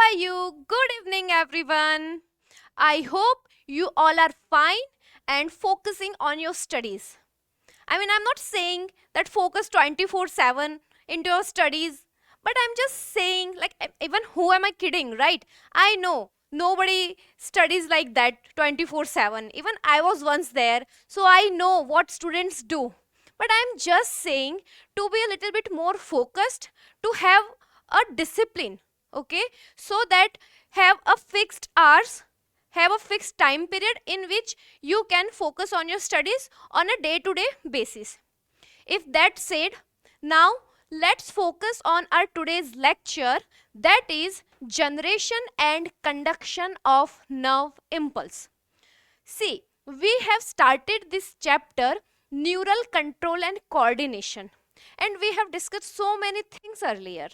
are you? Good evening, everyone. I hope you all are fine and focusing on your studies. I'm not saying that focus 24/7 into your studies, but I'm just saying, even who am I kidding, right? I know nobody studies like that 24/7. Even I was once there, so I know what students do. But I'm just saying to be a little bit more focused, to have a discipline, okay? So that have a fixed hours, have a fixed time period in which you can focus on your studies on a day to day basis. If that said, now let's focus on our today's lecture, that is generation and conduction of nerve impulse. See, we have started this chapter, neural control and coordination, and we have discussed so many things earlier.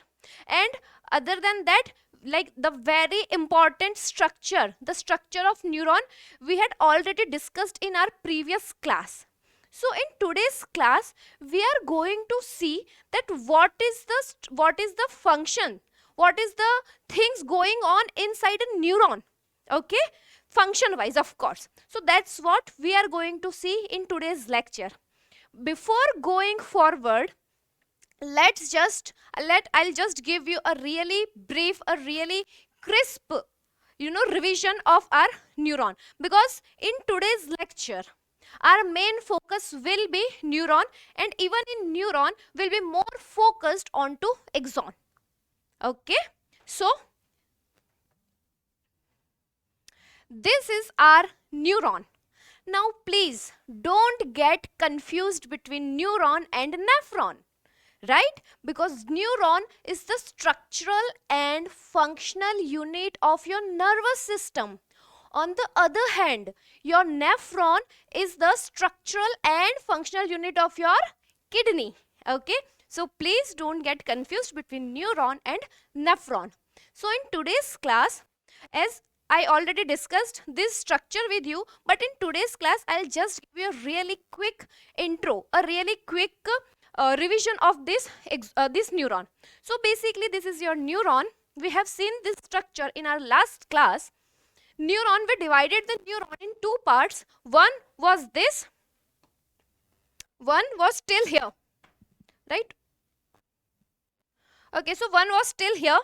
And other than that, like the very important structure, the structure of neuron, we had already discussed in our previous class. So in today's class, we are going to see that what is the function, what is the things going on inside a neuron. Okay, function wise, of course. So that's what we are going to see in today's lecture. Before going forward, I'll just give you a really brief, a really crisp revision of our neuron, because in today's lecture our main focus will be neuron, and even in neuron will be more focused onto axon. Okay, so this is our neuron. Now please don't get confused between neuron and nephron, right? Because neuron is the structural and functional unit of your nervous system. On the other hand, your nephron is the structural and functional unit of your kidney. Okay, so please don't get confused between neuron and nephron. So in today's class, as I already discussed this structure with you, but in today's class I'll just give you a really quick intro, a really quick revision of this neuron. So basically this is your neuron. We have seen this structure in our last class. Neuron, we divided the neuron in two parts. One was this, one was still here, right? Okay, so one was still here.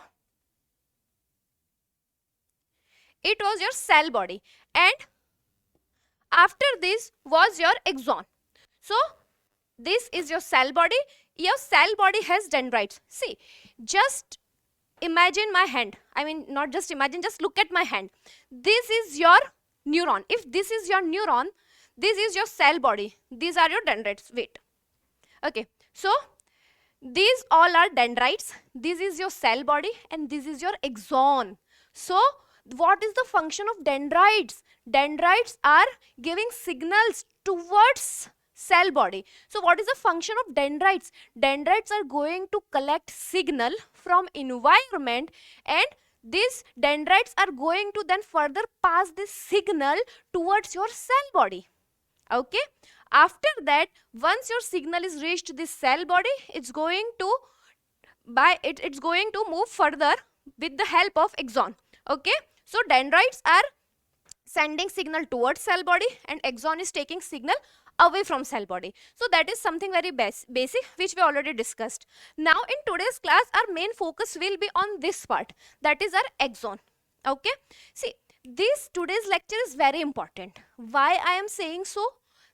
It was your cell body, and after this was your axon. So this is your cell body. Your cell body has dendrites. See, just imagine my hand. Not just imagine, just look at my hand. This is your neuron. If this is your neuron, this is your cell body. These are your dendrites. Wait. Okay, so these all are dendrites. This is your cell body, and this is your axon. So what is the function of dendrites? Dendrites are giving signals towards cell body. So what is the function of dendrites? Dendrites are going to collect signal from environment, and these dendrites are going to then further pass this signal towards your cell body. Okay, after that, once your signal is reached this cell body, it's going to move further with the help of axon. Okay, so dendrites are sending signal towards cell body, and axon is taking signal away from cell body. So that is something very basic which we already discussed. Now in today's class, our main focus will be on this part, that is our axon. Okay, see, this today's lecture is very important. Why I am saying so?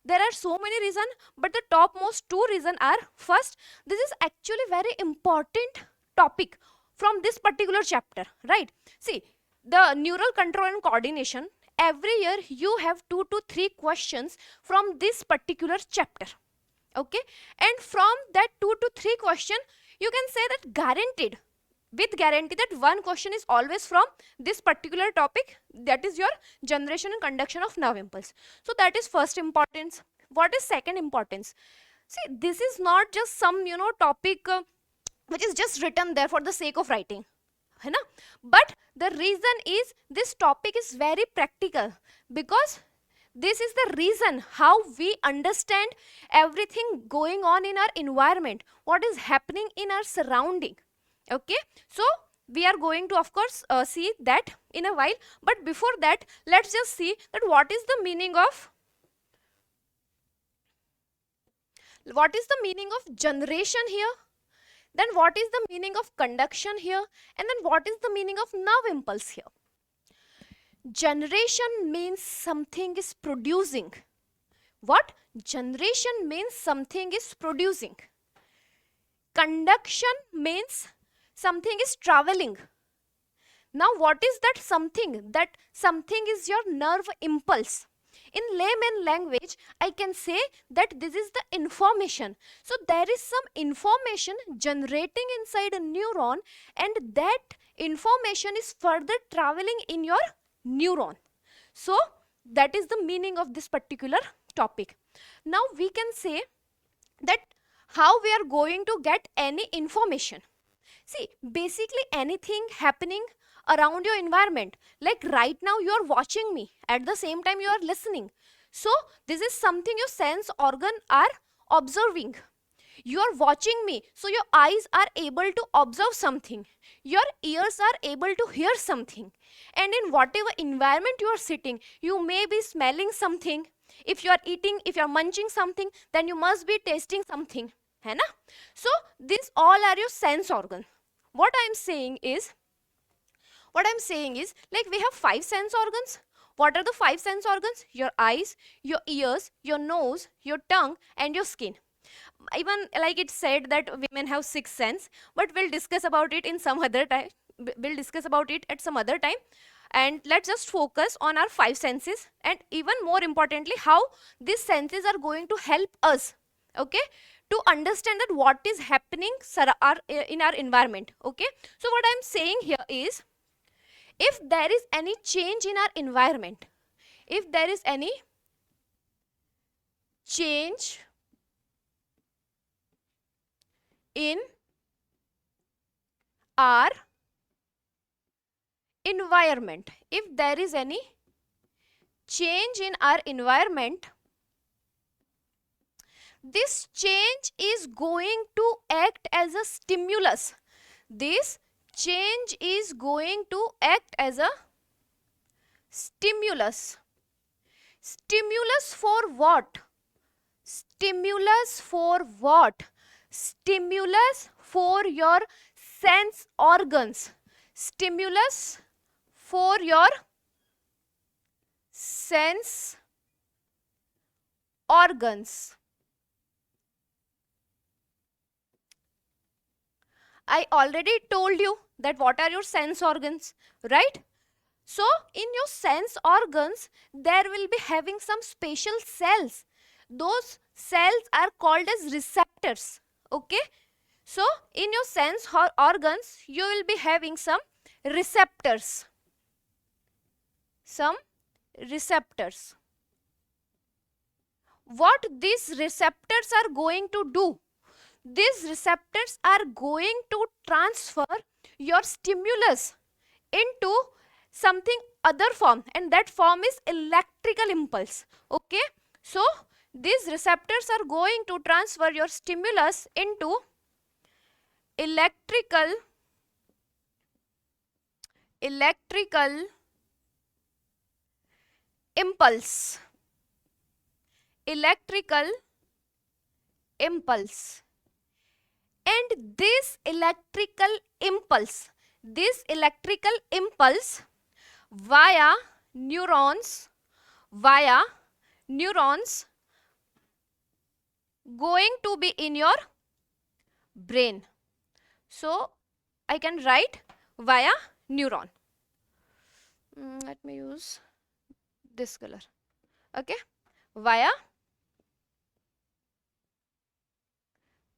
There are so many reasons, but the topmost two reasons are, first, this is actually very important topic from this particular chapter, right? See, the neural control and coordination, every year you have 2 to 3 questions from this particular chapter. Okay, and from that 2 to 3 question, you can say that guaranteed, with guarantee, that one question is always from this particular topic, that is your generation and conduction of nerve impulse. So that is first importance. What is second importance? See, this is not just some topic which is just written there for the sake of writing, है ना? But the reason is this topic is very practical, because this is the reason how we understand everything going on in our environment, what is happening in our surrounding. Okay, so we are going to, of course, see that in a while. But before that, let's just see that what is the meaning of generation here, then what is the meaning of conduction here, and then what is the meaning of nerve impulse here. Generation means something is producing. What? Generation means something is producing. Conduction means something is traveling. Now what is that something? That something is your nerve impulse. In layman language, I can say that this is the information. So there is some information generating inside a neuron, and that information is further traveling in your neuron. So that is the meaning of this particular topic. Now we can say that how we are going to get any information. See, basically anything happening around your environment. Like right now you are watching me, at the same time you are listening. So this is something your sense organ are observing. You are watching me, so your eyes are able to observe something. Your ears are able to hear something. And in whatever environment you are sitting, you may be smelling something. If you are eating, if you are munching something, then you must be tasting something. Hai na? So these all are your sense organs. What I am saying is, like we have 5 sense organs. What are the 5 sense organs? Your eyes, your ears, your nose, your tongue, and your skin. Even like it said that women have 6 sense, but we'll discuss about it in some other time. We'll discuss about it at some other time. And let's just focus on our 5 senses, and even more importantly, how these senses are going to help us, okay, to understand that what is happening in our environment. Okay, so what I'm saying here is, if there is any change in our environment, if there is any change in our environment, if there is any change in our environment, this change is going to act as a stimulus. This change is going to act as a stimulus. Stimulus for what? Stimulus for what? Stimulus for your sense organs. Stimulus for your sense organs. I already told you that what are your sense organs, right? So in your sense organs, there will be having some special cells. Those cells are called as receptors. Okay, so in your sense organs, you will be having some receptors. Some receptors. What these receptors are going to do? These receptors are going to transfer your stimulus into something other form, and that form is electrical impulse. Okay, so these receptors are going to transfer your stimulus into electrical impulse. Electrical impulse. And this electrical impulse via neurons going to be in your brain. So I can write via neuron. Let me use this color. Okay, via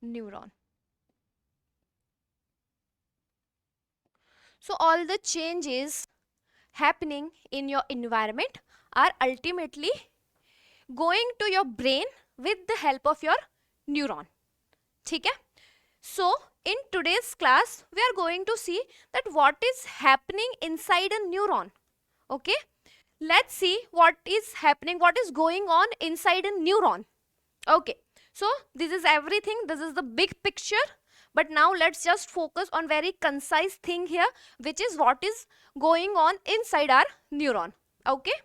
neuron. So all the changes happening in your environment are ultimately going to your brain with the help of your neuron. ठीक है? So in today's class, we are going to see that what is happening inside a neuron. Okay, let's see what is happening, what is going on inside a neuron. Okay, so this is everything. This is the big picture. But now let's just focus on very concise thing here, which is what is going on inside our neuron. Okay.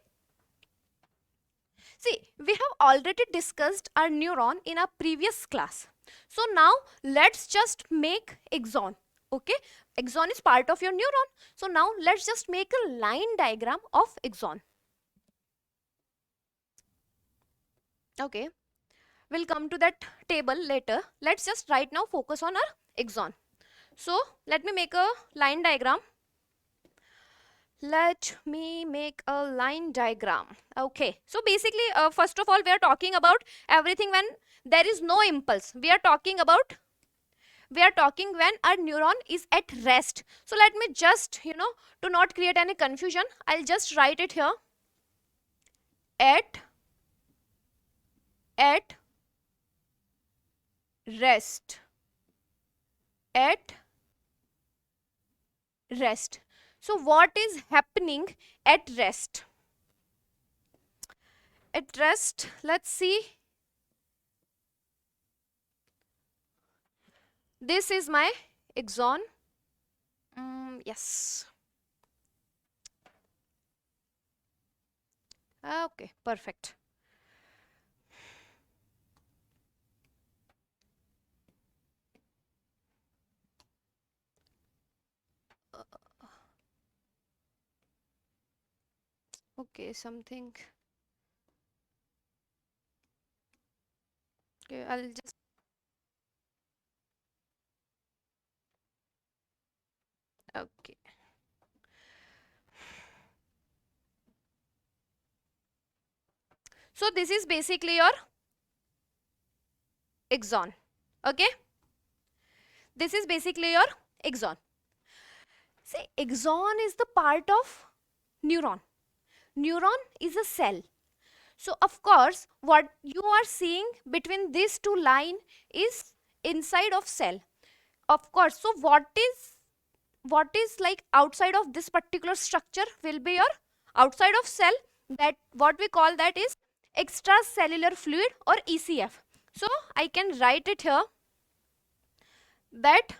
See, we have already discussed our neuron in our previous class. So now let's just make axon. Okay, axon is part of your neuron. So now let's just make a line diagram of axon. Okay, we'll come to that table later. Let's just right now focus on our axon. So let me make a line diagram. Let me make a line diagram. Okay, so basically first of all we are talking about everything when there is no impulse. We are talking when our neuron is at rest. So let me just, to not create any confusion, I'll just write it here. At rest. At rest. So what is happening at rest? At rest, let's see. This is my axon. Yes. Okay, perfect. Okay, something. Okay, I'll just. Okay. So this is basically your axon. Okay. This is basically your axon. See, axon is the part of neuron. Neuron is a cell. So of course, what you are seeing between these two lines is inside of cell. Of course, so what is like outside of this particular structure will be your outside of cell, that what we call that is extracellular fluid or ECF. So I can write it here that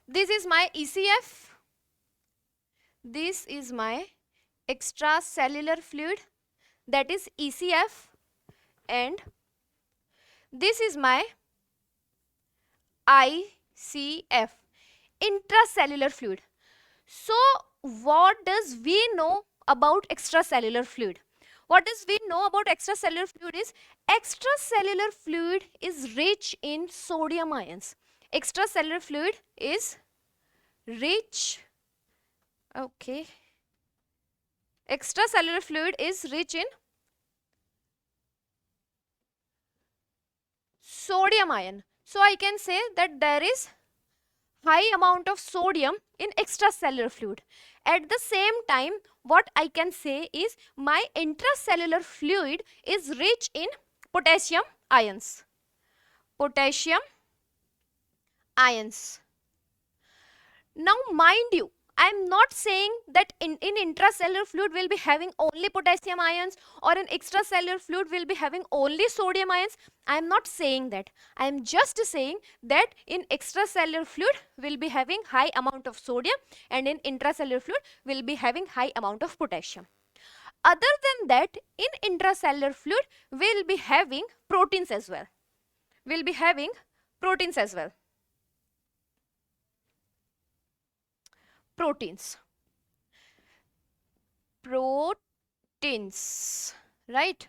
this is my ECF, this is my extracellular fluid, that is ECF, and this is my ICF, intracellular fluid. So what does we know about extracellular fluid? What does we know about extracellular fluid is extracellular fluid is rich in sodium ions. Extracellular fluid is rich, okay, extracellular fluid is rich in sodium ion. So I can say that there is high amount of sodium in extracellular fluid. At the same time, what I can say is my intracellular fluid is rich in potassium ions. Potassium ions. Now mind you, I am not saying that in intracellular fluid will be having only potassium ions or in extracellular fluid will be having only sodium ions. I am not saying that. I am just saying that in extracellular fluid will be having high amount of sodium and in intracellular fluid will be having high amount of potassium. Other than that, in intracellular fluid will be having proteins as well. Will be having proteins as well. Proteins, right?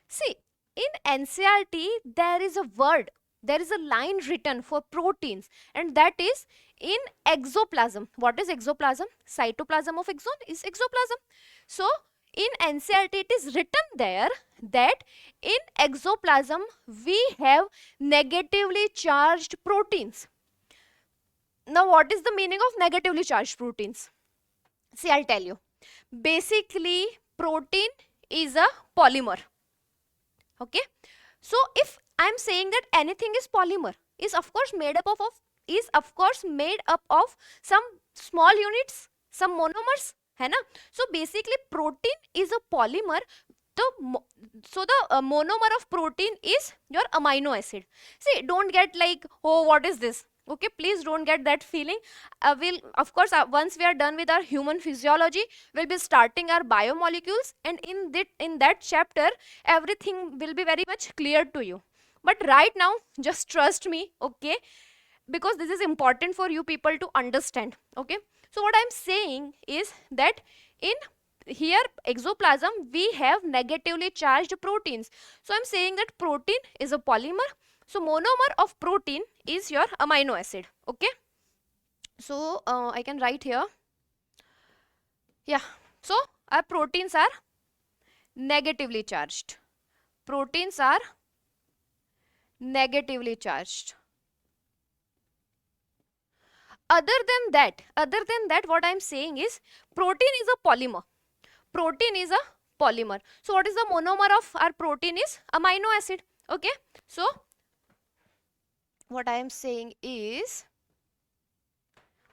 See, in NCERT there is a word, there is a line written for proteins, and that is in exoplasm. What is exoplasm? Cytoplasm of axon is exoplasm. So in NCERT it is written there that in exoplasm we have negatively charged proteins. Now what is the meaning of negatively charged proteins? See, I'll tell you. Basically, protein is a polymer. Okay. So if I'm saying that anything is polymer, is of course made up of some small units, some monomers, है ना? So basically protein is a polymer the monomer of protein is your amino acid. See, don't get like, oh, what is this? Okay, please don't get that feeling. We'll of course, once we are done with our human physiology, we'll be starting our biomolecules, and in that chapter everything will be very much clear to you. But right now, just trust me, okay, because this is important for you people to understand. Okay, so what I'm saying is that in here exoplasm we have negatively charged proteins. So I'm saying that protein is a polymer, so monomer of protein is your amino acid. Okay, so I can write here, yeah. So our proteins are negatively charged. Proteins are negatively charged. Other than that, what I'm saying is protein is a polymer. Protein is a polymer. So what is the monomer of our protein is amino acid. Okay, so what I am saying is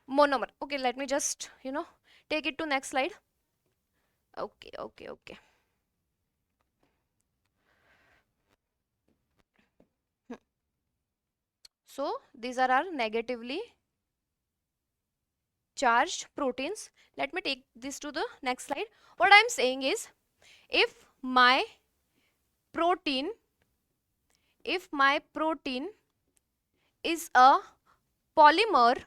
monomer. Okay, let me just take it to next slide. Okay. So these are our negatively charged proteins. Let me take this to the next slide. What I'm saying is, if my protein is a polymer,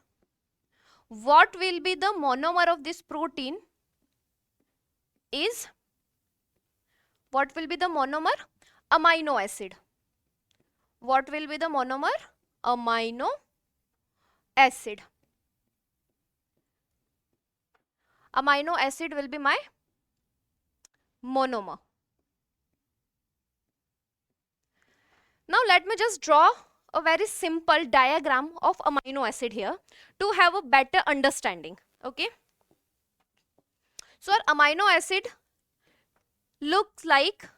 what will be the monomer of this protein is, what will be the monomer? Amino acid. What will be the monomer? Amino acid. Amino acid will be my monomer. Now let me just draw a very simple diagram of amino acid here to have a better understanding. Okay, so our amino acid looks like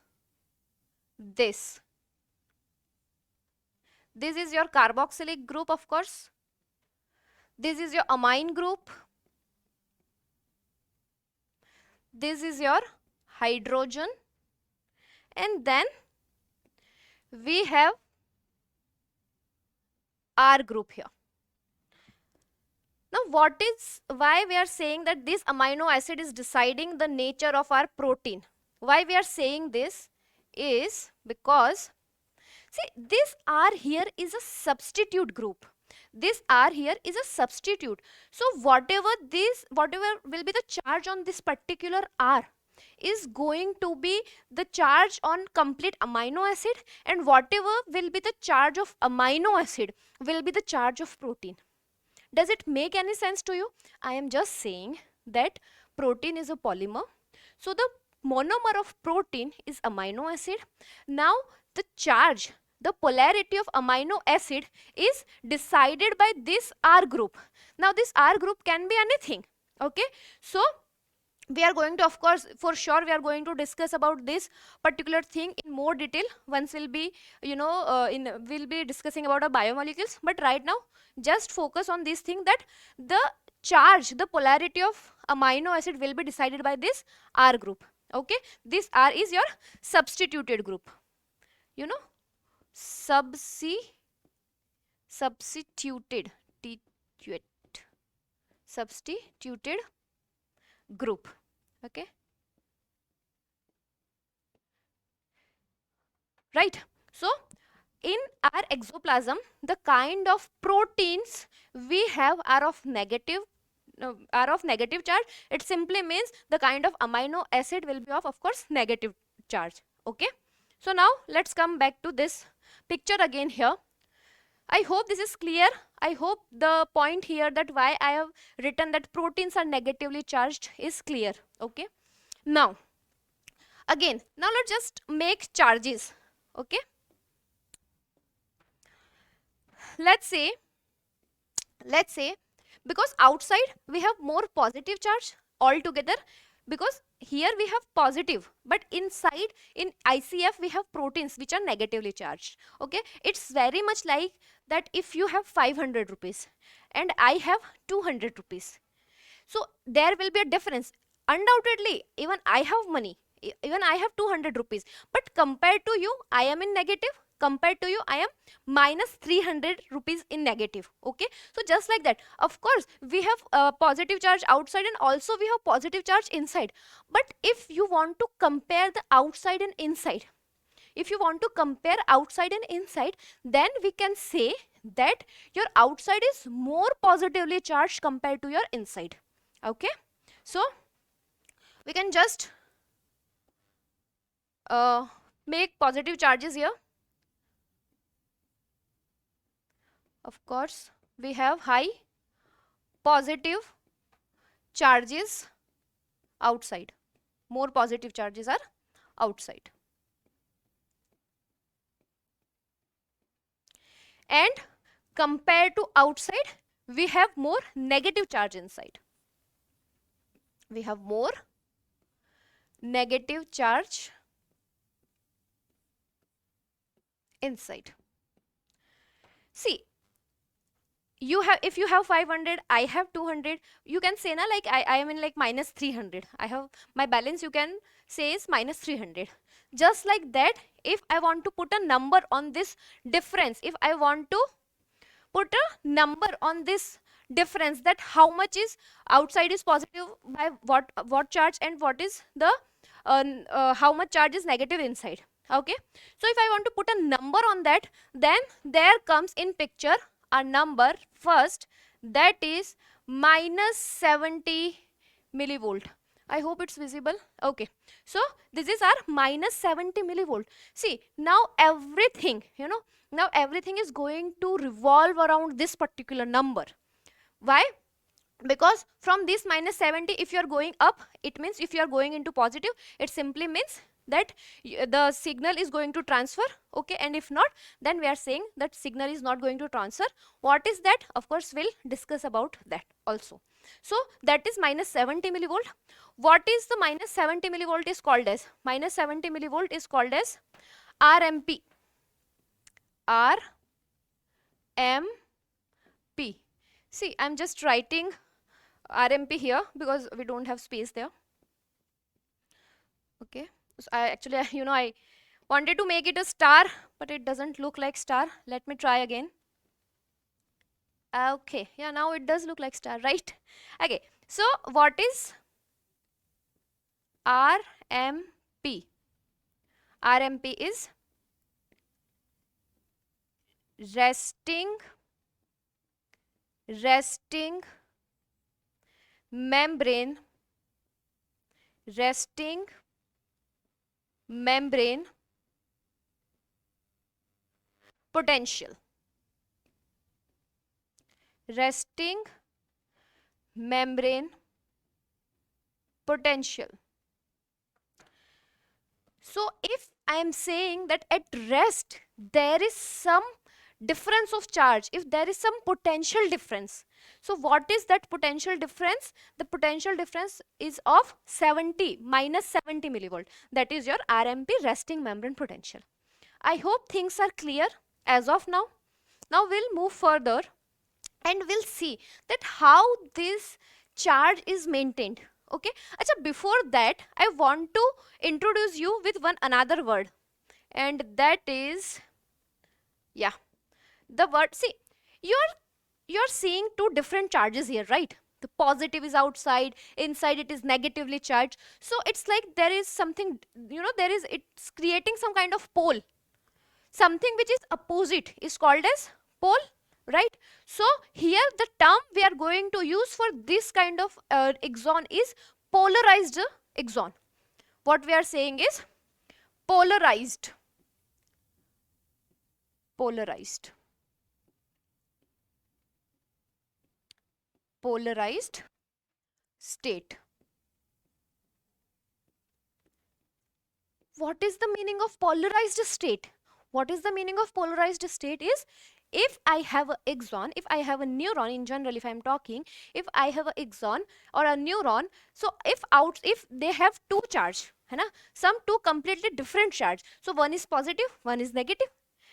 this. This is your carboxylic group, of course. This is your amine group. This is your hydrogen, and then we have R group here. Now why we are saying that this amino acid is deciding the nature of our protein? Why we are saying this is because, see, this R here is a substitute group. This R here is a substitute. So whatever will be the charge on this particular R is going to be the charge on complete amino acid, and whatever will be the charge of amino acid will be the charge of protein. Does it make any sense to you? I am just saying that protein is a polymer. So the monomer of protein is amino acid. Now the charge, the polarity of amino acid is decided by this R group. Now this R group can be anything. Okay, so we are going to, of course, for sure we are going to discuss about this particular thing in more detail once we'll be we'll be discussing about our biomolecules. But right now just focus on this thing, that the charge, the polarity of amino acid will be decided by this R group. Okay, this R is your substituted group, substituted group. Okay, right. So in our exoplasm, the kind of proteins we have are of negative charge. It simply means the kind of amino acid will be of course negative charge. Okay, so now let's come back to this picture again here. I hope this is clear. I hope the point here, that why I have written that proteins are negatively charged, is clear. Okay, now let's just make charges. Okay, let's say because outside we have more positive charge altogether, because here we have positive, but inside in ICF we have proteins which are negatively charged. Okay, it's very much like that if you have 500 rupees and I have 200 rupees, so there will be a difference. Undoubtedly, even I have money, Even I have 200 rupees, but compared to you I am in negative. Compared to you I am minus 300 rupees in negative. Okay, so just like that, of course we have positive charge outside and also we have positive charge inside. But if you want to compare the outside and inside, if you want to compare outside and inside, then we can say that your outside is more positively charged compared to your inside. Okay, so we can just make positive charges here. Of course we have high positive charges outside, more positive charges are outside, and compared to outside we have more negative charge inside. We have more negative charge inside. See, you have, if you have 500, I have 200, you can say na, like I am in like minus 300, I have my balance, you can say is minus 300. Just like that, if I want to put a number on this difference, if I want to put a number on this difference, that how much is outside is positive by what charge and what is the how much charge is negative inside. Okay, so if I want to put a number on that, then there comes in picture a number first, that is minus 70 millivolt. I hope it's visible. Okay, so this is our minus 70 millivolt. See, now everything, now everything is going to revolve around this particular number. Why? Because from this minus 70, if you are going up, it means if you are going into positive, it simply means that the signal is going to transfer. Okay, and if not, then we are saying that signal is not going to transfer. What is that? Of course we'll discuss about that also. So that is minus 70 millivolt. What is the minus 70 millivolt is called as? Minus 70 millivolt is called as RMP. RMP. See, I'm just writing RMP here because we don't have space there. Okay, so I actually, I wanted to make it a star, but it doesn't look like star. Let me try again. Okay, yeah, now it does look like star, right? Okay, so what is RMP? RMP is resting membrane, resting membrane potential, resting membrane potential. So if I am saying that at rest there is some difference of charge, if there is some potential difference, so what is that potential difference? The potential difference is of 70, minus 70 millivolt. That is your RMP, resting membrane potential. I hope things are clear as of now. Now we'll move further and we'll see that how this charge is maintained. Okay, Acha, before that I want to introduce you with one another word, and that is, yeah, the word. See, you're seeing two different charges here, right? The positive is outside, inside it is negatively charged. So it's like there is something, it's creating some kind of pole. Something which is opposite is called as pole, right? So here the term we are going to use for this kind of axon is polarized axon. What we are saying is polarized state. What is the meaning of polarized state? What is the meaning of polarized state is, if I have a axon, if I have a neuron in general, if I am talking, if I have a axon or a neuron, so if they have two charge, है ना, some two completely different charge, so one is positive, one is negative,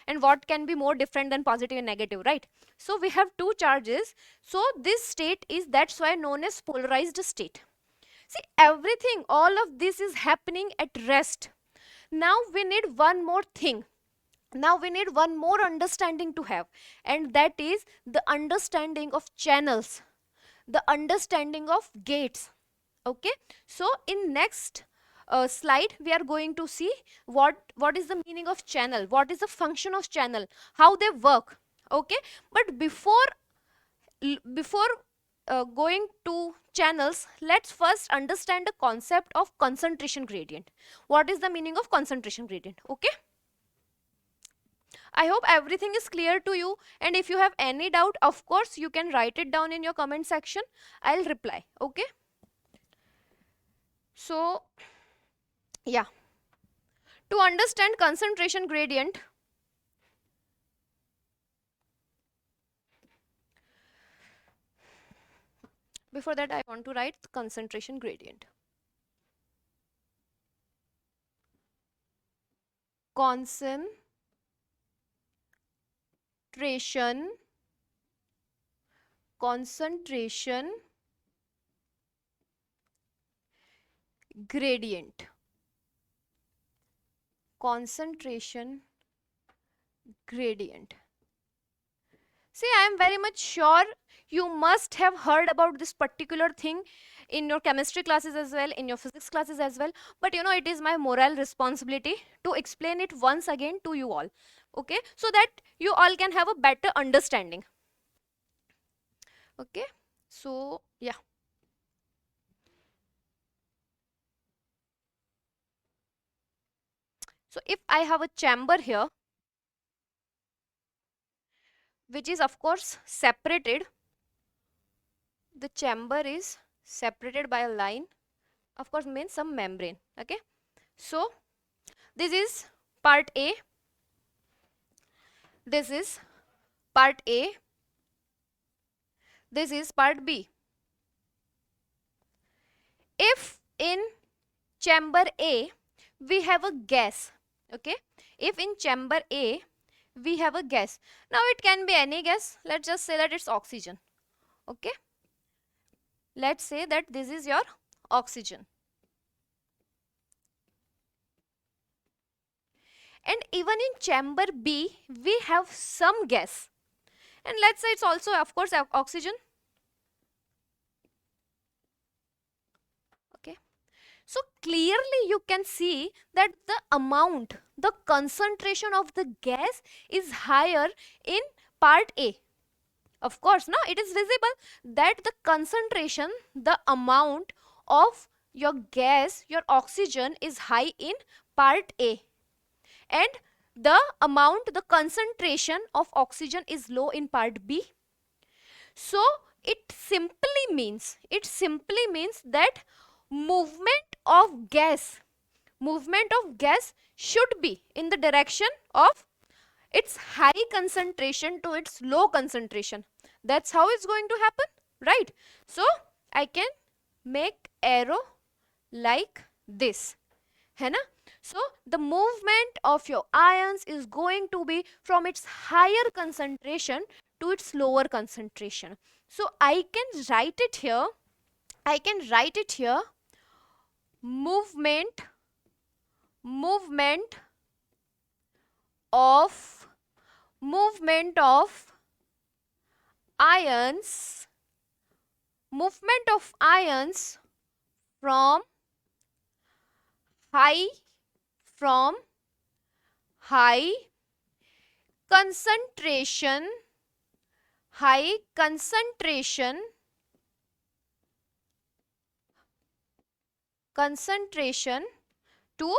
and what can be more different than positive and negative, right? So we have two charges, so this state is, that's why known as polarized state. See, everything, all of this is happening at rest. Now we need one more thing. Now we need one more understanding to have, and that is the understanding of channels, the understanding of gates. Okay, so in next slide we are going to see what is the meaning of channel, what is the function of channel, how they work. Okay, but before going to channels, let's first understand the concept of concentration gradient. What is the meaning of concentration gradient? Okay, I hope everything is clear to you, and if you have any doubt, of course you can write it down in your comment section. I'll reply. Okay, so yeah, to understand concentration gradient, before that I want to write concentration gradient. Concentration gradient. Concentration gradient. See, I am very much sure you must have heard about this particular thing in your chemistry classes as well, in your physics classes as well. But you know, it is my moral responsibility to explain it once again to you all. Okay, so that you all can have a better understanding. Okay, so yeah. So if I have a chamber here, which is of course separated, the chamber is separated by a line, of course means some membrane. Okay, so this is part A, this is part A, this is part B. If in chamber A we have a gas, okay, if in chamber A we have a gas, now it can be any gas, let's just say that it's oxygen. Okay, let's say that this is your oxygen, and even in chamber B we have some gas, and let's say it's also of course oxygen. Okay, so clearly you can see that the amount, the concentration of the gas is higher in part A. Of course, now it is visible that the concentration, the amount of your gas, your oxygen is high in part A, and the amount, the concentration of oxygen is low in part B. So it simply means that movement of gas should be in the direction of its high concentration to its low concentration. That's how it's going to happen, right? So I can make arrow like this, है ना? So the movement of your ions is going to be from its higher concentration to its lower concentration. So I can write it here, movement of ions from high concentration to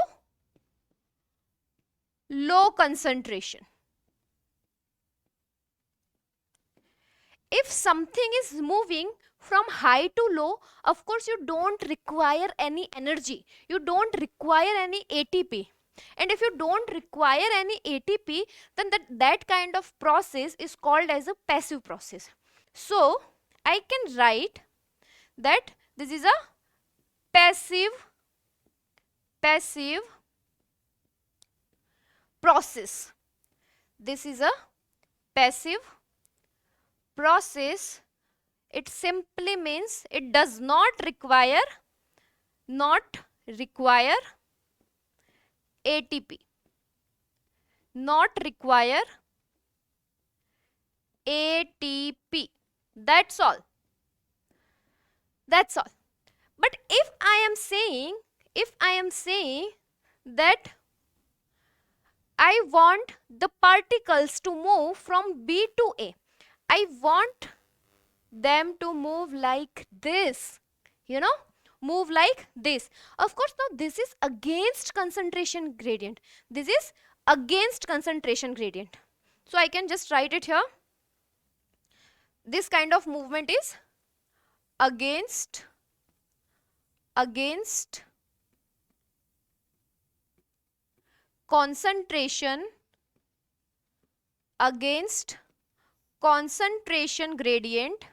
low concentration. If something is moving from high to low, of course you don't require any energy, you don't require any ATP. And if you don't require any ATP, then that kind of process is called as a passive process. So I can write that this is a passive process. This is a passive process. It simply means it does not require not require ATP, not require ATP. That's all. That's all. But if I am saying that I want the particles to move from B to A, I want them to move like this, move like this. Of course, now this is against concentration gradient. This is against concentration gradient. So I can just write it here. This kind of movement is against concentration, against concentration gradient.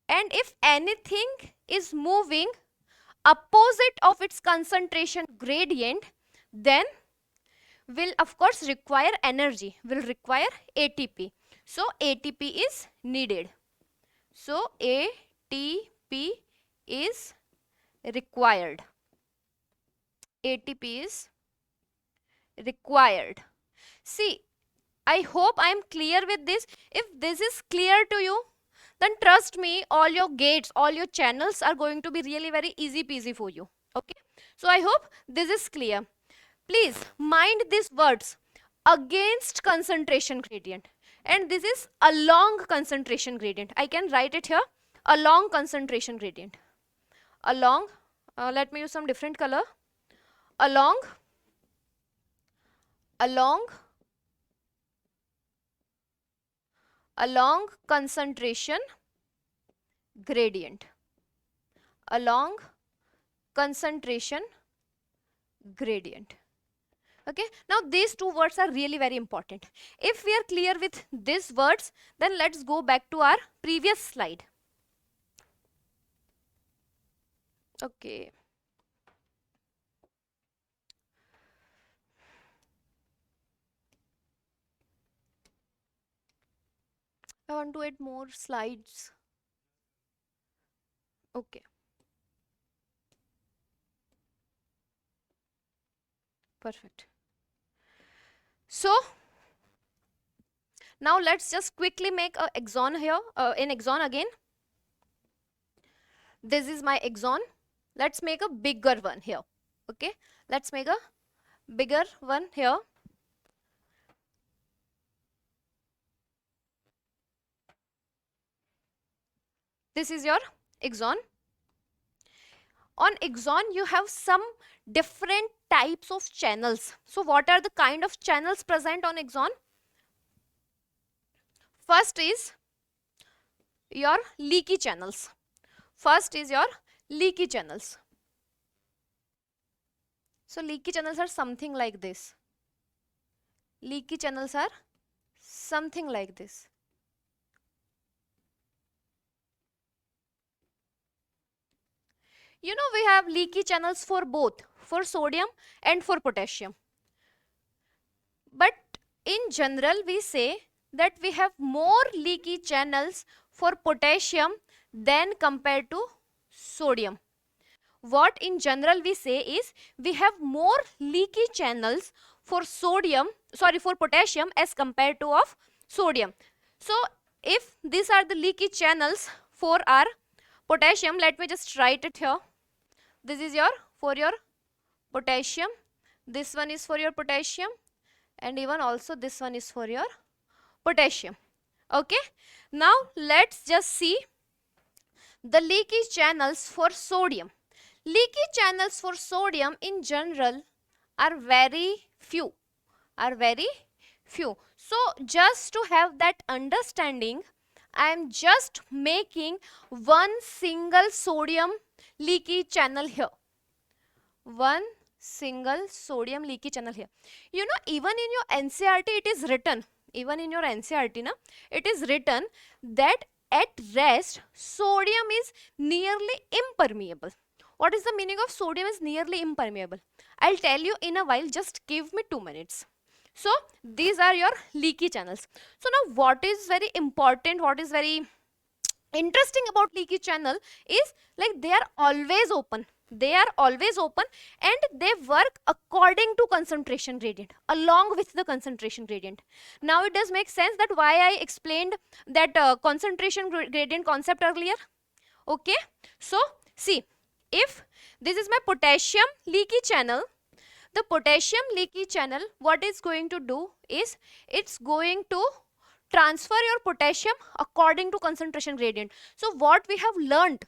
And if anything is moving opposite of its concentration gradient, then will of course require energy, will require ATP. So ATP is needed. So ATP is required. ATP is required. See, I hope I am clear with this. If this is clear to you, then trust me, all your gates, all your channels are going to be really very easy peasy for you. Okay. So I hope this is clear. Please mind these words: against concentration gradient. And this is along concentration gradient. I can write it here: along concentration gradient. Along, let me use some different color. Along concentration gradient. Along concentration gradient. Okay, now these two words are really very important. If we are clear with these words, then let's go back to our previous slide. Okay. I want to add more slides. Okay. Perfect. So now let's just quickly make a axon here, in axon again. This is my axon. Let's make a bigger one here. Okay, let's make a bigger one here. This is your axon. On axon, you have some different types of channels. So what are the kind of channels present on axon? First is your leaky channels. First is your leaky channels. So leaky channels are something like this. Leaky channels are something like this. You know, we have leaky channels for both, for sodium and for potassium. But in general, we say that we have more leaky channels for potassium than compared to sodium. What in general we say is we have more leaky channels for potassium as compared to of sodium. So if these are the leaky channels for our potassium, let me just write it here. This is for your potassium. This one is for your potassium, and even also this one is for your potassium. Okay. Now let's just see the leaky channels for sodium. Leaky channels for sodium in general are very few. So just to have that understanding, I am just making one single sodium leaky channel here. One single sodium leaky channel here. You know, even in your NCERT it is written, it is written that at rest sodium is nearly impermeable. What is the meaning of sodium is nearly impermeable? I'll tell you in a while, just give me 2 minutes. So these are your leaky channels. So now what is very important, what is very interesting about leaky channel is like they are always open. They are always open and they work according to concentration gradient, along with the concentration gradient. Now it does make sense that why I explained that concentration gradient concept earlier. Okay, so see, if this is my potassium leaky channel, the potassium leaky channel, what it's going to do is it's going to transfer your potassium according to concentration gradient. So what we have learned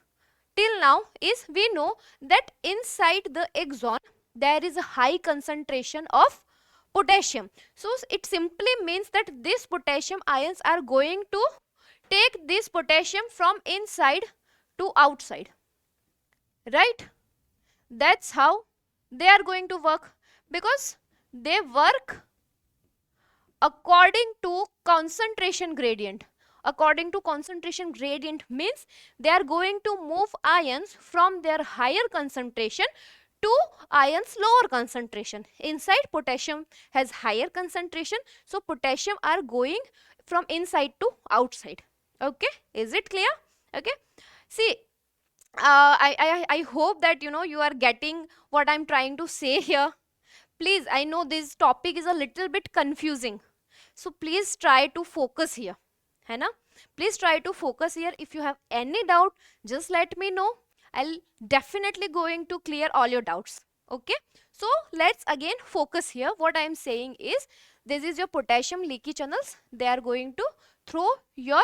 till now is we know that inside the axon there is a high concentration of potassium. So it simply means that these potassium ions are going to take this potassium from inside to outside, right? That's how they are going to work, because they work according to concentration gradient. According to concentration gradient means they are going to move ions from their higher concentration to ions lower concentration. Inside potassium has higher concentration, so potassium are going from inside to outside. Okay, is it clear? Okay, see, I hope that you are getting what I'm trying to say here. Please, I know this topic is a little bit confusing, so please try to focus here, है ना? Please try to focus here. If you have any doubt, just let me know. I'll definitely going to clear all your doubts. Okay, so let's again focus here. What I am saying is, this is your potassium leaky channels. They are going to throw your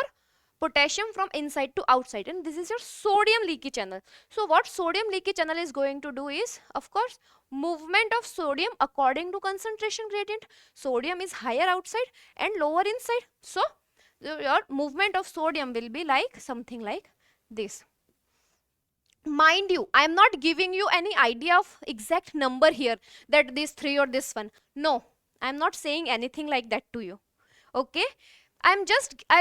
potassium from inside to outside, and this is your sodium leaky channel. So what sodium leaky channel is going to do is, of course, movement of sodium according to concentration gradient. Sodium is higher outside and lower inside, so your movement of sodium will be like something like this. Mind you, I am not giving you any idea of exact number here, that this 3 or this one. No, I am not saying anything like that to you. Okay, I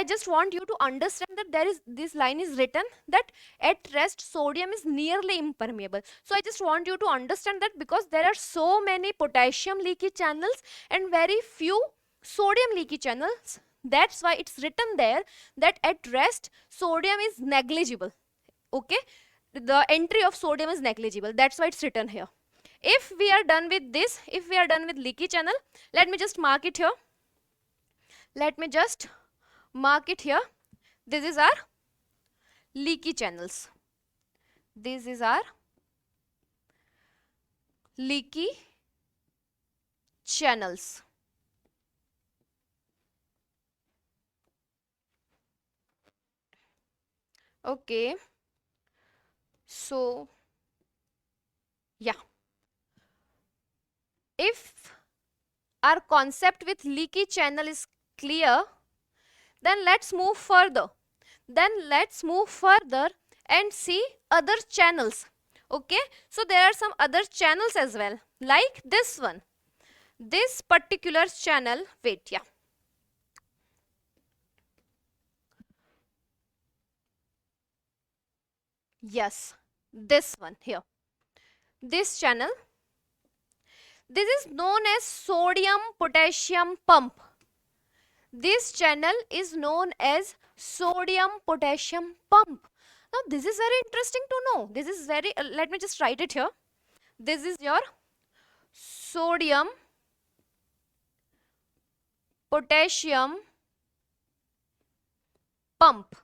just want you to understand that there is, this line is written that at rest sodium is nearly impermeable. So I just want you to understand that, because there are so many potassium leaky channels and very few sodium leaky channels, that's why it's written there that at rest sodium is negligible. Okay, the entry of sodium is negligible, that's why it's written here. If we are done with this, if we are done with leaky channel, let me just mark it here. Let me just mark it here. This is our leaky channels. This is our leaky channels. Okay, so yeah, if our concept with leaky channel is clear, then let's move further. And see other channels. Okay, so there are some other channels as well, like this one, this particular channel. Wait, yeah, yes, this one here, this channel, this is known as sodium potassium pump. This channel is known as sodium potassium pump. Now this is very interesting to know. This is very, let me just write it here. This is your sodium potassium pump.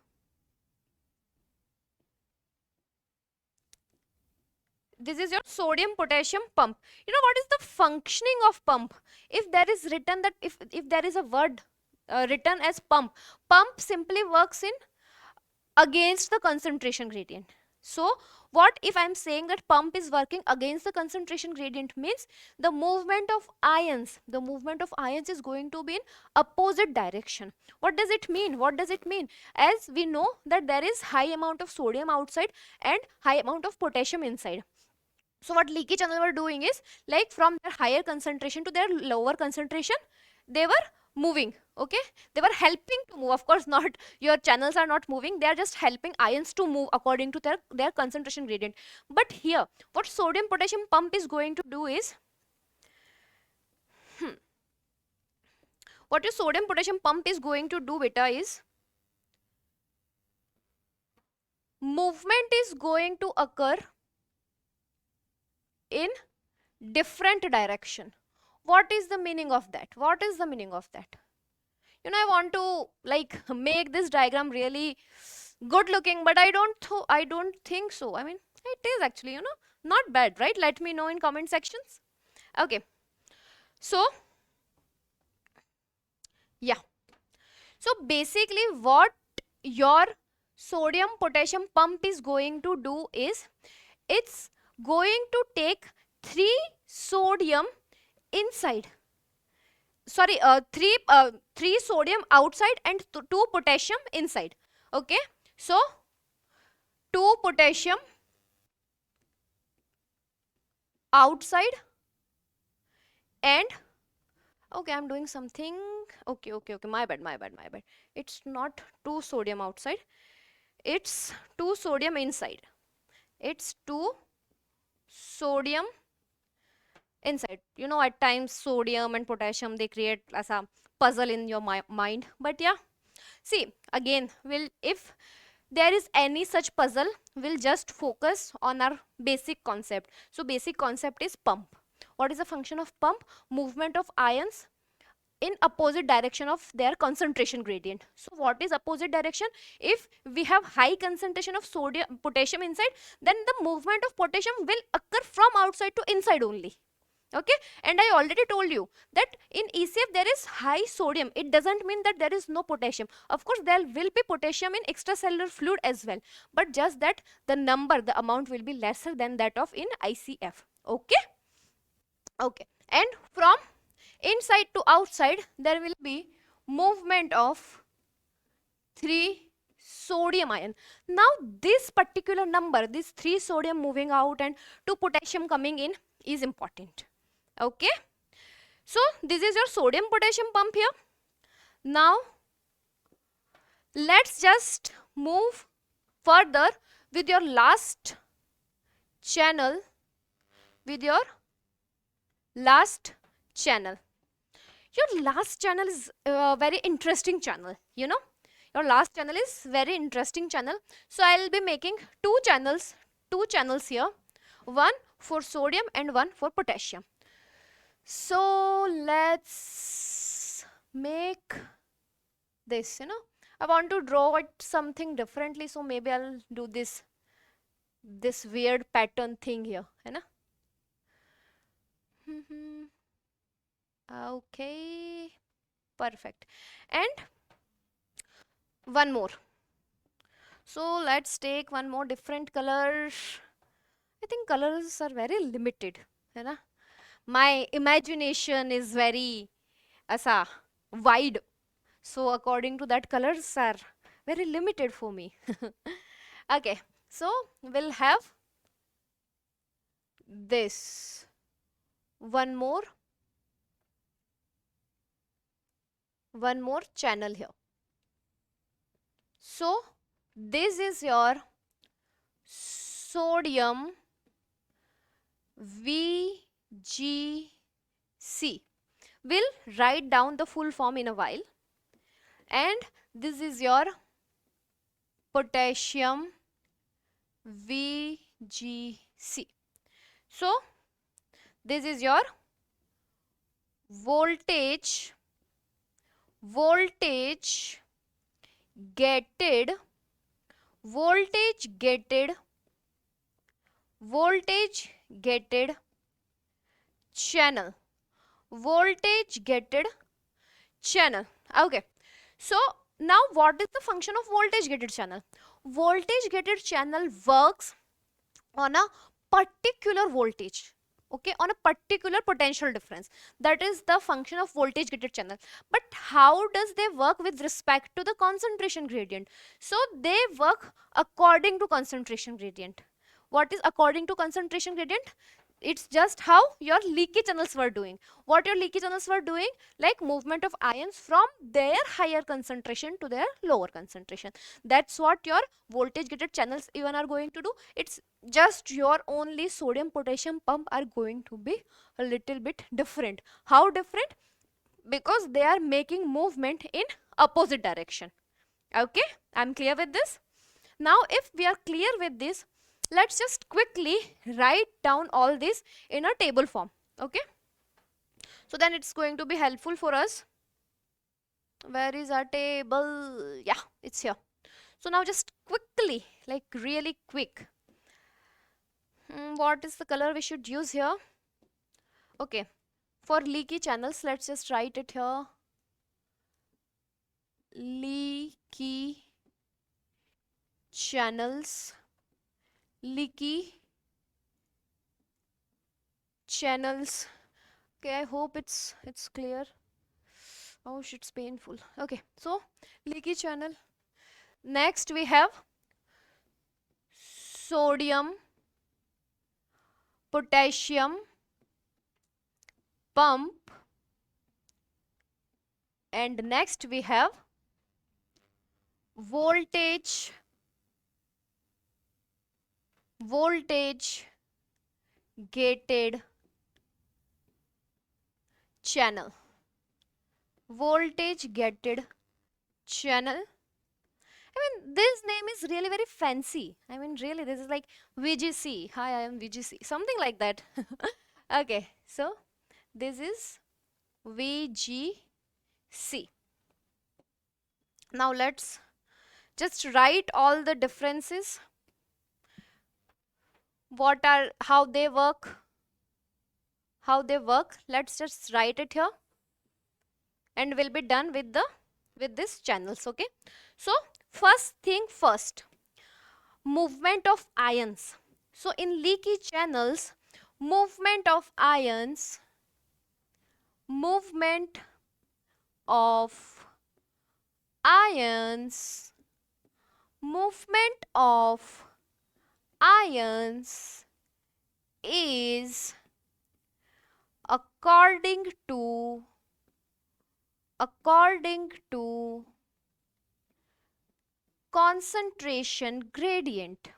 This is your sodium potassium pump. You know what is the functioning of pump? If there is written that, if there is a word written as pump, pump simply works in against the concentration gradient. So what if I'm saying that pump is working against the concentration gradient, means the movement of ions is going to be in opposite direction. What does it mean? As we know that there is high amount of sodium outside and high amount of potassium inside. So what leaky channel were doing is, like from their higher concentration to their lower concentration, they were moving. Okay, they were helping to move. Of course not, your channels are not moving, they are just helping ions to move according to their concentration gradient. But here what sodium potassium pump is going to do is, what your sodium potassium pump is going to do, beta, is movement is going to occur in different direction. What is the meaning of that? What is the meaning of that? I want to like make this diagram really good looking, but I don't think so. I mean, it is actually, not bad, right? Let me know in comment sections. Okay. So, yeah. So basically what your sodium potassium pump is going to do is it's going to take 3 sodium inside, sorry, 3 sodium outside and 2 potassium inside. Okay, so 2 potassium outside and, okay, I'm doing something, okay, my bad. It's not 2 sodium outside, it's 2 sodium inside. It's 2 sodium inside. At times sodium and potassium, they create as a puzzle in your mind. But yeah, see, again, if there is any such puzzle, we'll just focus on our basic concept. So basic concept is pump. What is the function of pump? Movement of ions in opposite direction of their concentration gradient. So what is opposite direction? If we have high concentration of potassium inside, then the movement of potassium will occur from outside to inside only. Okay, and I already told you that in ECF there is high sodium. It doesn't mean that there is no potassium. Of course there will be potassium in extracellular fluid as well, but just that the amount will be lesser than that of in ICF. Okay, and from inside to outside there will be movement of 3 sodium ion. Now this particular number, this 3 sodium moving out and 2 potassium coming in, is important. Okay, so this is your sodium potassium pump here. Now let's just move further with your last channel, Your last channel is a very interesting channel. Your last channel is very interesting channel. So I'll be making two channels here, one for sodium and one for potassium. So let's make this, I want to draw it something differently, so maybe I'll do this weird pattern thing here, okay, perfect. And one more. So let's take one more different color. I think colors are very limited, my imagination is very wide, so according to that, colors are very limited for me. Okay, so we'll have this one more channel here. So this is your sodium VGC. We'll write down the full form in a while. And this is your potassium VGC. So this is your voltage gated channel. Okay, so now what is the function of voltage gated channel? Voltage gated channel works on a particular voltage, okay, on a particular potential difference. That is the function of voltage gated channel. But how does they work with respect to the concentration gradient? So they work according to concentration gradient. What is according to concentration gradient? It's just how your leaky channels were doing. What your leaky channels were doing, like movement of ions from their higher concentration to their lower concentration. That's what your voltage gated channels even are going to do. It's just your only sodium potassium pump are going to be a little bit different. How different? Because they are making movement in opposite direction. Okay, I'm clear with this. Now if we are clear with this, let's just quickly write down all this in a table form. Okay, so then it's going to be helpful for us. Where is our table? Yeah, it's here. So now just quickly, like really quick, what is the color we should use here? Okay, for leaky channels, let's just write it here. Leaky channels, leaky channels. Okay, I hope it's clear. Oh, it's painful. Okay, so leaky channel. Next we have sodium, potassium pump, and next we have voltage gated channel. Voltage gated channel. I mean, this name is really very fancy. I mean, really, this is like VGC. Hi, I am VGC. Something like that. Okay, so this is VGC. Now let's just write all the differences. How they work. Let's just write it here, and we'll be done with this channels. Okay, so first thing first, movement of ions. So in leaky channels, movement of ions movement of ions movement of ions is according to concentration gradient.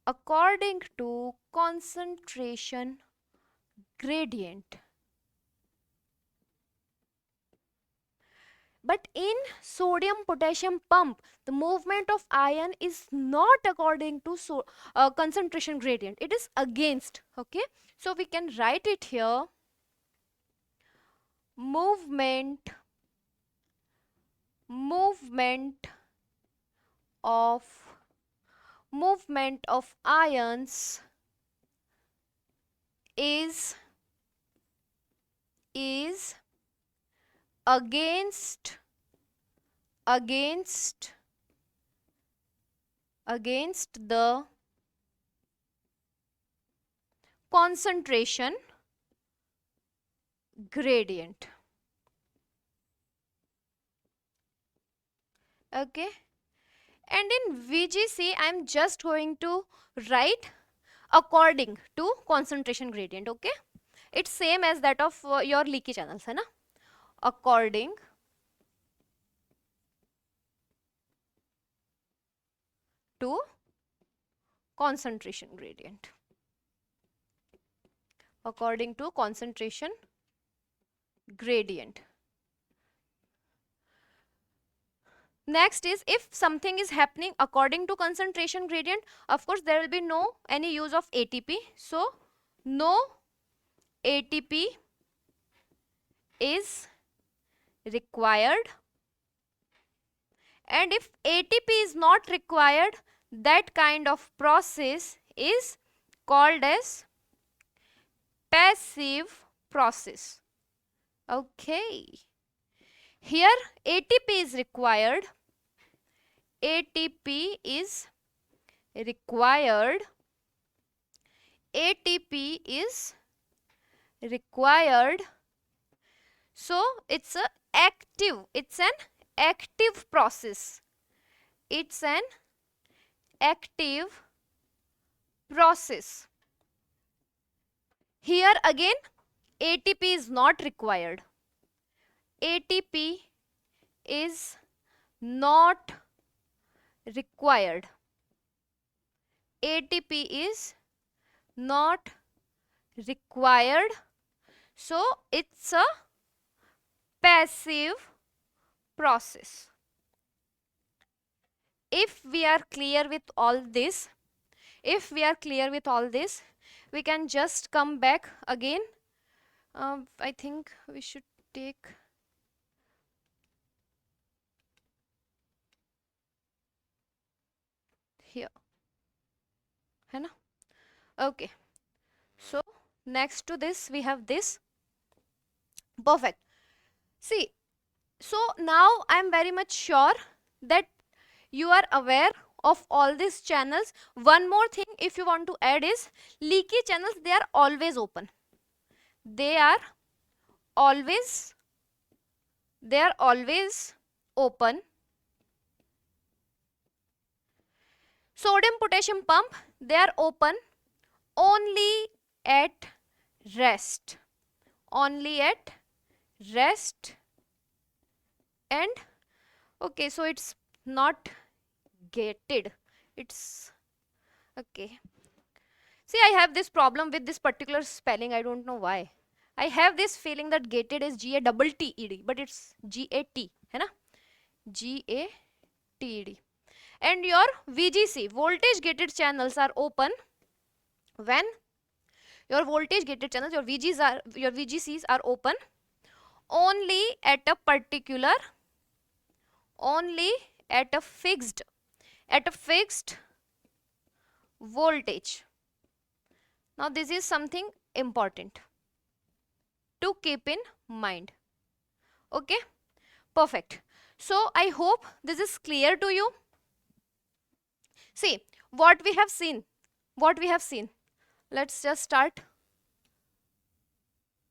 According to concentration gradient. But in sodium potassium pump, the movement of ion is not according to concentration gradient. It is against. Okay, so we can write it here. Movement of ions is against the concentration gradient. Okay, and in VGC I am just going to write according to concentration gradient. Okay, it's same as that of your leaky channels, hai na? According to concentration gradient. According to concentration gradient. Next is, if something is happening according to concentration gradient, of course there will be no any use of ATP. So no ATP is required, and if ATP is not required, that kind of process is called as passive process. Okay, here ATP is required. ATP is required. ATP is required. So it's an active process. It's an active process. Here again ATP is not required. ATP is not required. ATP is not required. So it's a passive process. if we are clear with all this, we can just come back again. I think we should take here, है ना? Okay, so next to this we have this. Perfect. See, so now I am very much sure that you are aware of all these channels. One more thing if you want to add is leaky channels, they are always open. They are always open. Sodium potassium pump, they are open only at rest. Only at rest. And okay, so it's not gated. It's okay. See, I have this problem with this particular spelling. I don't know why. I have this feeling that gated is G-A-T-T-E-D, but it's G-A-T, है ना? G-A-T-E-D. And your VGC, voltage gated channels, are open when your voltage gated channels, your VGCs are open only at a particular, only at a fixed voltage. Now this is something important to keep in mind. Okay, perfect. So I hope this is clear to you. See what we have seen. Let's just start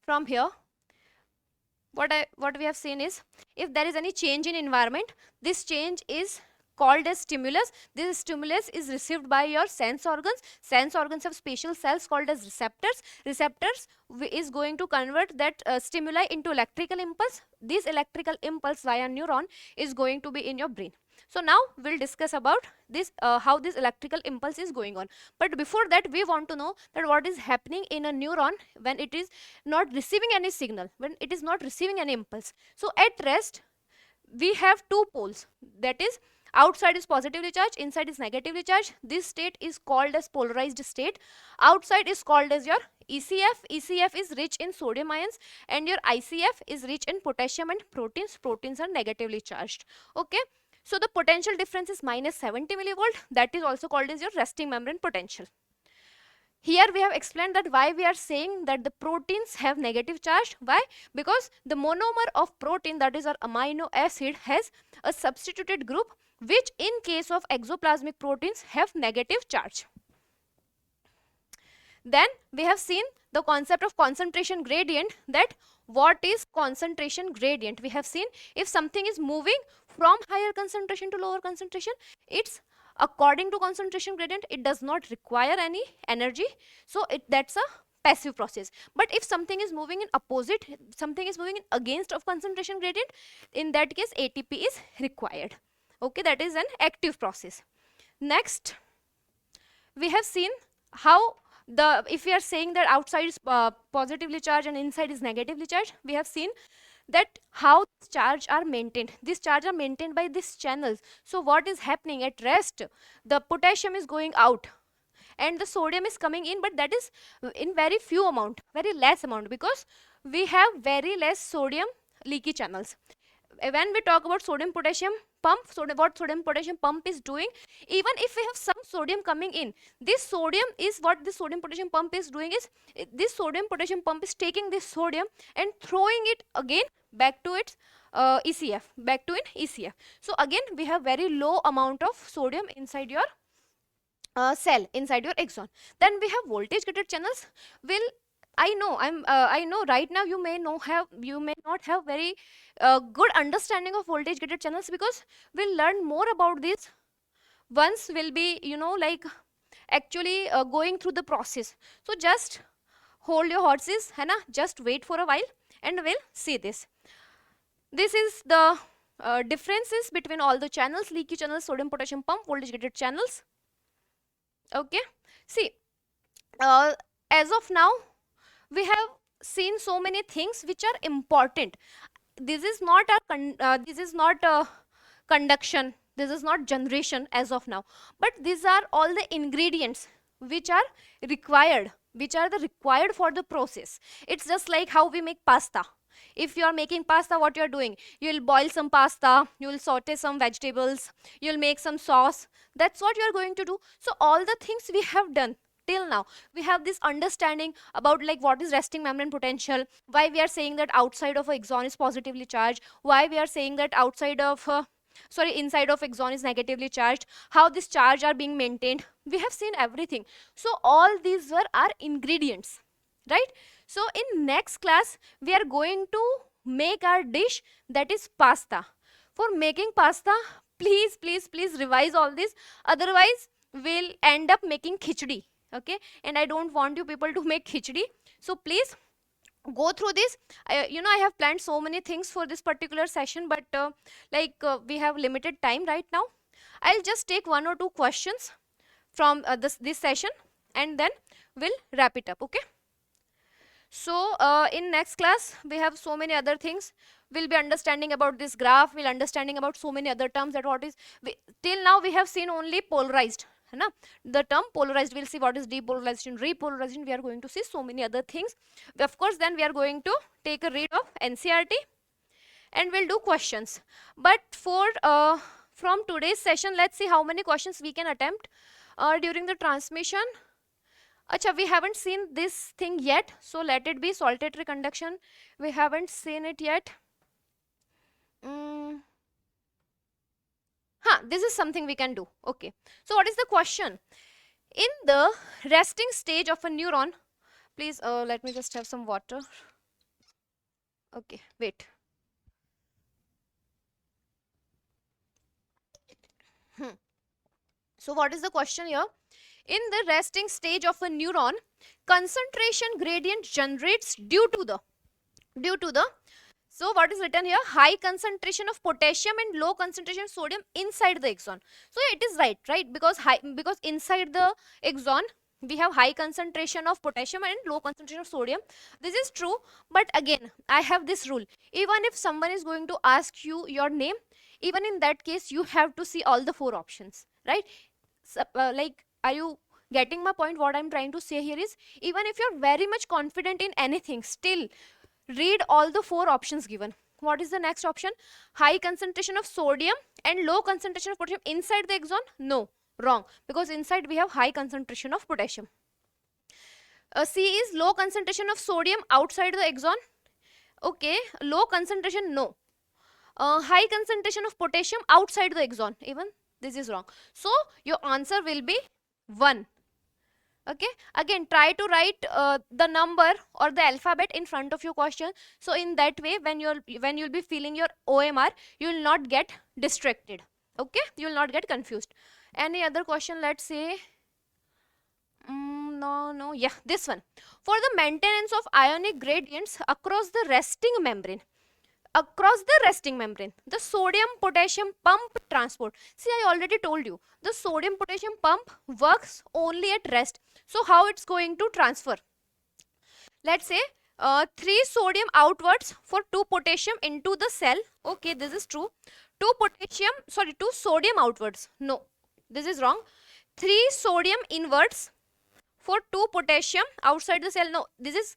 from here. What we have seen is, if there is any change in environment, this change is called as stimulus. This stimulus is received by your sense organs. Sense organs have special cells called as receptors. Receptors is going to convert that stimuli into electrical impulse. This electrical impulse via neuron is going to be in your brain. So now we'll discuss about this, how this electrical impulse is going on. But before that, we want to know that what is happening in a neuron when it is not receiving any signal, when it is not receiving any impulse. So at rest, we have two poles, that is, outside is positively charged, inside is negatively charged. This state is called as polarized state. Outside is called as your ECF. ECF is rich in sodium ions, and your ICF is rich in potassium and proteins. Proteins are negatively charged. Okay. So the potential difference is minus 70 millivolt. That is also called as your resting membrane potential. Here we have explained that why we are saying that the proteins have negative charge. Why? Because the monomer of protein, that is our amino acid, has a substituted group, which in case of exoplasmic proteins have negative charge. Then we have seen the concept of concentration gradient, that what is concentration gradient. We have seen if something is moving from higher concentration to lower concentration, it's according to concentration gradient, it does not require any energy, so that's a passive process. But if something is moving in opposite, something is moving in against of concentration gradient, in that case ATP is required. Okay, that is an active process. Next, we have seen how if we are saying that outside is positively charged and inside is negatively charged, we have seen that how charge are maintained. These charge are maintained by these channels. So what is happening at rest, the potassium is going out and the sodium is coming in, but that is in very few amount, very less amount, because we have very less sodium leaky channels. When we talk about sodium potassium pump, what sodium potassium pump is doing, even if we have some sodium coming in, this sodium is, what this sodium potassium pump is doing is, this sodium potassium pump is taking this sodium and throwing it again back to its ECF, back to an ECF. So again we have very low amount of sodium inside your cell, inside your axon. Then we have voltage gated channels. I know right now you may not have very good understanding of voltage gated channels, because we'll learn more about this once we'll be actually going through the process. So just hold your horses, है ना, just wait for a while and we'll see this. This is the differences between all the channels: leaky channels, sodium potassium pump, voltage gated channels. Okay, see, as of now we have seen so many things which are important. This is not a conduction, This is not generation as of now, but these are all the ingredients which are required, which are the required for the process. It's just like how we make pasta. If you are making pasta, what you are doing, you'll boil some pasta, you'll saute some vegetables, you'll make some sauce. That's what you are going to do. So all the things we have done till now, we have this understanding about like what is resting membrane potential, why we are saying that outside of a axon is positively charged, why we are saying that outside of inside of axon is negatively charged, how this charge are being maintained. We have seen everything. So all these were our ingredients, right? So in next class we are going to make our dish, that is pasta. For making pasta, please revise all this, otherwise we'll end up making khichdi. Okay, and I don't want you people to make khichdi, so please go through this. I have planned so many things for this particular session, but we have limited time right now. I'll just take one or two questions from this session, and then we'll wrap it up. Okay, so in next class we have so many other things. We'll be understanding about this graph, we'll understanding about so many other terms, that what is till now we have seen only polarized, है ना? The term polarized, we'll see what is depolarization, repolarization. We are going to see so many other things. Of course, then we are going to take a read of NCERT and we'll do questions. But for from today's session, let's see how many questions we can attempt during the transmission. Acha, we haven't seen this thing yet, so let it be saltatory conduction. We haven't seen it yet. This is something we can do. Okay, so what is the question? In the resting stage of a neuron, please let me just have some water. Okay, wait. So what is the question here? In the resting stage of a neuron, concentration gradient generates due to the so what is written here? High concentration of potassium and low concentration of sodium inside the axon. So it is right? Because inside the axon we have high concentration of potassium and low concentration of sodium. This is true, but again I have this rule. Even if someone is going to ask you your name, even in that case you have to see all the four options, right? So, are you getting my point? What I'm trying to say here is, even if you're very much confident in anything, still read all the four options given. What is the next option? High concentration of sodium and low concentration of potassium inside the axon? No, wrong, because inside we have high concentration of potassium. C is low concentration of sodium outside the axon. Okay, low concentration, no. High concentration of potassium outside the axon, even this is wrong. So your answer will be 1. Okay, again try to write the number or the alphabet in front of your question, so in that way when you'll be filling your OMR, you will not get distracted. Okay, you will not get confused. Any other question? Let's say no, yeah, this one. For the maintenance of ionic gradients across the resting membrane, the sodium potassium pump transport. See, I already told you, the sodium potassium pump works only at rest. So how it's going to transfer? Let's say 3 sodium outwards for 2 potassium into the cell. Okay, this is true. 2 sodium outwards. No, this is wrong. 3 sodium inwards for 2 potassium outside the cell. No, this is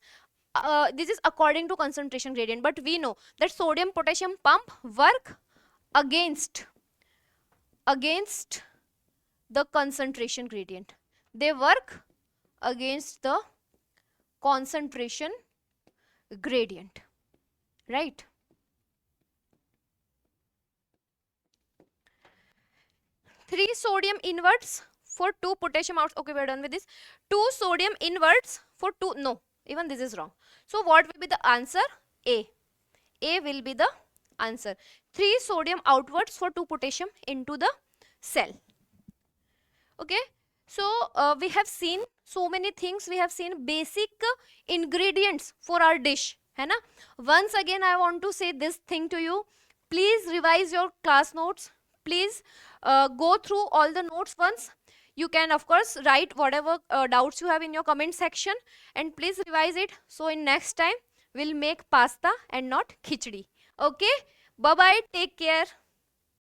according to concentration gradient, but we know that sodium potassium pump work against the concentration gradient. They work against the concentration gradient, right? Three sodium inwards for 2 potassium out. Okay, we're done with this. 2 sodium inwards for 2. No, even this is wrong. So what will be the answer? A will be the answer. 3 sodium outwards for 2 potassium into the cell. Okay, so we have seen so many things. We have seen basic ingredients for our dish, है ना? Once again I want to say this thing to you. Please revise your class notes. Please go through all the notes once. You can of course write whatever doubts you have in your comment section, and please revise it, so in next time we'll make pasta and not khichdi. Okay, bye bye, take care.